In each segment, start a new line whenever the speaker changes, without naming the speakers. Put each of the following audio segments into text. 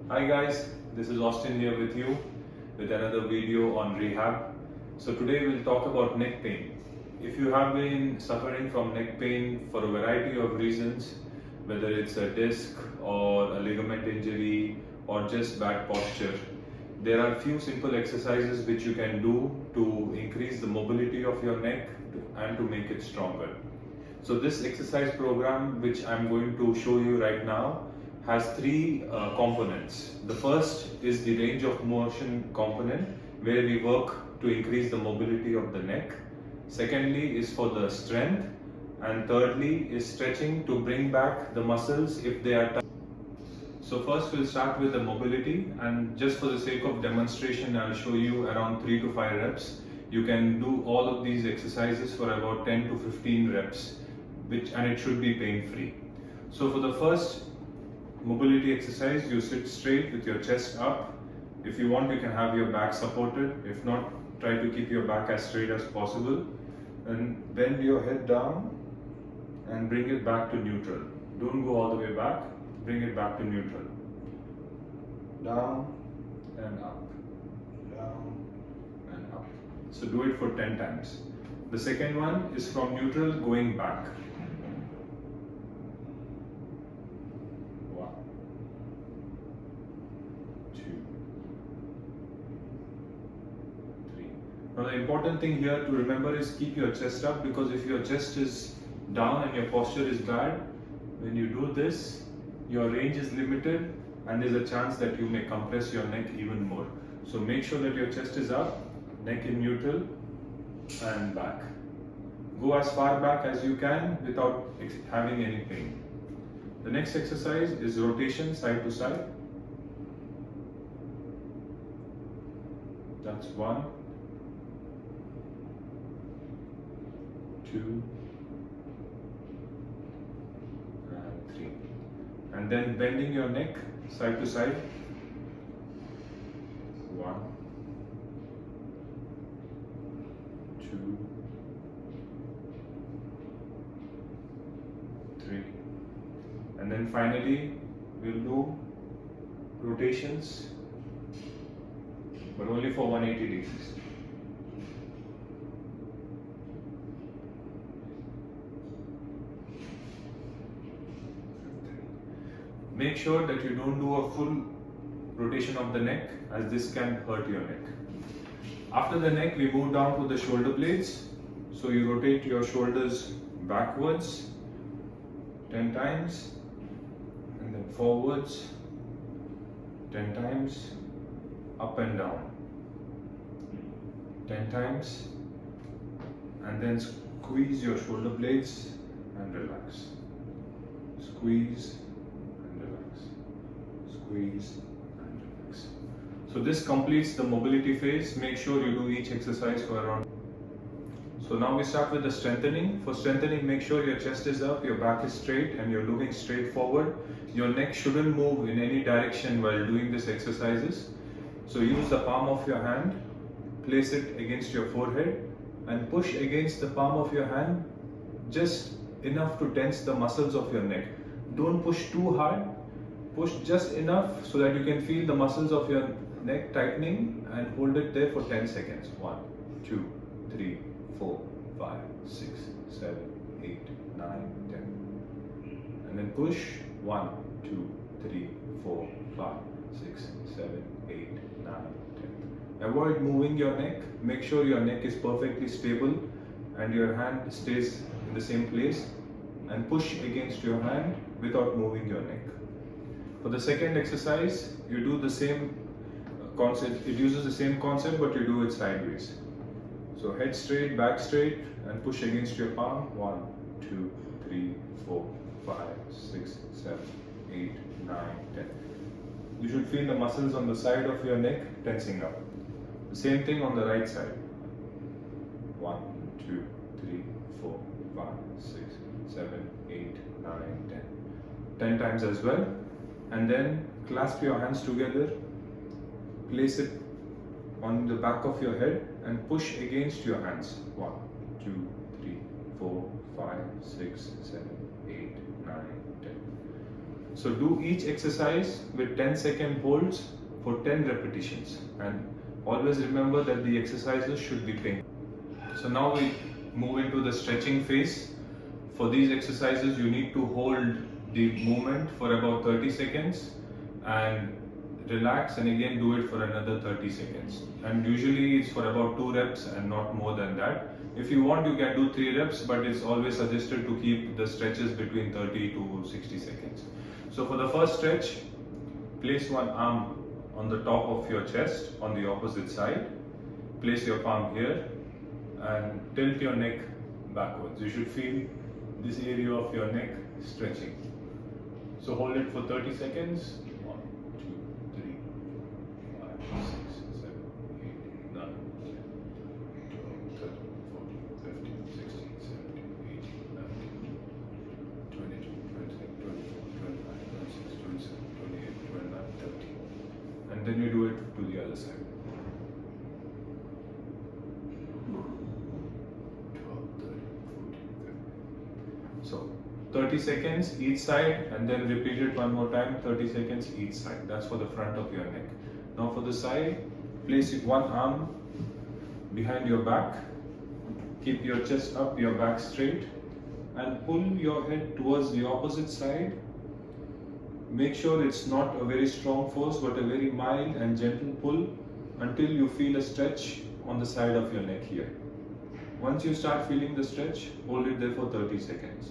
Hi guys, this is Austin here with you with another video on rehab. So today we'll talk about neck pain. If you have been suffering from neck pain for a variety of reasons, whether it's a disc or a ligament injury or just bad posture, there are few simple exercises which you can do to increase the mobility of your neck and to make it stronger. So this exercise program which I'm going to show you right now has three components. The first is the range of motion component where we work to increase the mobility of the neck. Secondly is for the strength, and thirdly is stretching to bring back the muscles if they are tight. So first we'll start with the mobility, and just for the sake of demonstration I'll show you around 3 to 5 reps. You can do all of these exercises for about 10 to 15 reps and it should be pain free. So for the first mobility exercise, you sit straight with your chest up. If you want, you can have your back supported. If not, try to keep your back as straight as possible. And bend your head down and bring it back to neutral. Don't go all the way back, bring it back to neutral. Down and up, down and up. So do it for 10 times. The second one is from neutral going back. Now the important thing here to remember is keep your chest up, because if your chest is down and your posture is bad, when you do this, your range is limited and there's a chance that you may compress your neck even more. So make sure that your chest is up, neck in neutral and back. Go as far back as you can without having any pain. The next exercise is rotation side to side. That's 1, 2 and 3. And then bending your neck side to side. 1, 2, 3. And then finally we'll do rotations, but only for 180 degrees. Make sure that you don't do a full rotation of the neck, as this can hurt your neck. After the neck, we move down to the shoulder blades. So you rotate your shoulders backwards 10 times, and then forwards 10 times, up and down 10 times, and then squeeze your shoulder blades and relax. Squeeze, squeeze and relax. So this completes the mobility phase. Make sure you do each exercise for around. So now we start with the strengthening. For strengthening, make sure your chest is up, your back is straight and you're looking straight forward. Your neck shouldn't move in any direction while doing these exercises. So use the palm of your hand, place it against your forehead and push against the palm of your hand just enough to tense the muscles of your neck. Don't push too hard. Push just enough so that you can feel the muscles of your neck tightening, and hold it there for 10 seconds. 1, 2, 3, 4, 5, 6, 7, 8, 9, 10. And then push 1, 2, 3, 4, 5, 6, 7, 8, 9, 10. Avoid moving your neck. Make sure your neck is perfectly stable and your hand stays in the same place, and push against your hand without moving your neck. For the second exercise, you do the same concept. It uses the same concept, but you do it sideways. So head straight, back straight, and push against your palm. 1, 2, 3, 4, 5, 6, 7, 8, 9, 10. You should feel the muscles on the side of your neck tensing up. The same thing on the right side. 1, 2, 3, 4, 5, 6, 7, 8, 9, 10. 10 times as well. And then clasp your hands together, place it on the back of your head and push against your hands. 1, 2, 3, 4, 5, 6, 7, 8, 9, 10. So do each exercise with 10-second holds for 10 repetitions, and always remember that the exercises should be painful. So now we move into the stretching phase. For these exercises you need to hold the movement for about 30 seconds and relax, and again do it for another 30 seconds, and usually it's for about 2 reps and not more than that. If you want you can do 3 reps, but it's always suggested to keep the stretches between 30 to 60 seconds. So for the first stretch, place one arm on the top of your chest on the opposite side, place your palm here and tilt your neck backwards. You should feel this area of your neck stretching. So hold it for 30 seconds. 1, 2, 3, 5, 6, 7, 8, 9, 10, 12, 13, 14, 15, 16, 17, 18, 19, 22, 23, 24, 25, 26, 27, 28, 29, 30. And then you do it to the other side. 12, 13, 14, 15. So 30 seconds each side, and then repeat it one more time, 30 seconds each side. That's for the front of your neck. Now for the side, place one arm behind your back, keep your chest up, your back straight, and pull your head towards the opposite side. Make sure it's not a very strong force but a very mild and gentle pull until you feel a stretch on the side of your neck here. Once you start feeling the stretch, hold it there for 30 seconds.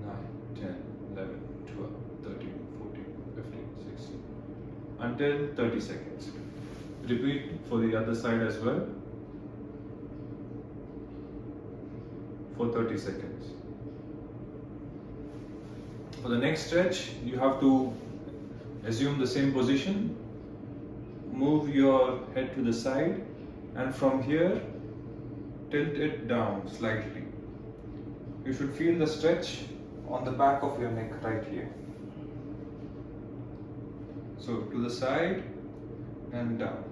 9, 10, 11, 12, 13, 14, 15, 16, until 30 seconds. Repeat for the other side as well for 30 seconds. For the next stretch, you have to assume the same position, move your head to the side, and from here tilt it down slightly. You should feel the stretch on the back of your neck right here. So to the side and down.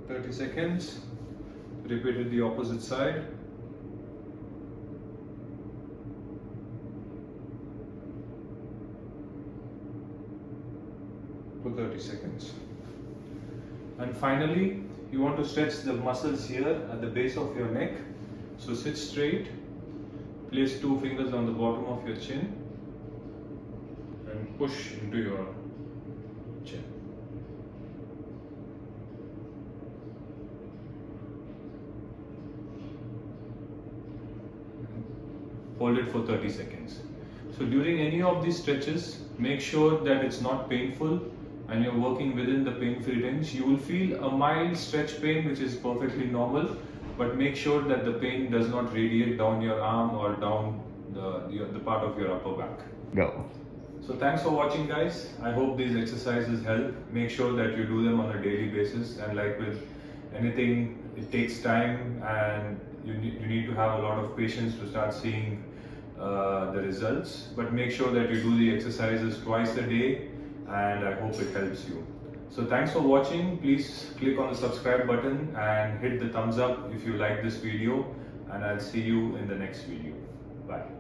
30 seconds. Repeat it the opposite side. For 30 seconds. And finally, you want to stretch the muscles here at the base of your neck. So sit straight, place 2 fingers on the bottom of your chin and push into your chin. Hold it for 30 seconds. So during any of these stretches, make sure that it's not painful and you're working within the pain-free range. You will feel a mild stretch pain, which is perfectly normal, but make sure that the pain does not radiate down your arm or down the part of your upper back.
Go.
So thanks for watching, guys. I hope these exercises help. Make sure that you do them on a daily basis, and like with anything, it takes time and you need to have a lot of patience to start seeing the results. But make sure that you do the exercises twice a day, and I hope it helps you. So thanks for watching. Please click on the subscribe button and hit the thumbs up if you like this video, and I'll see you in the next video. Bye.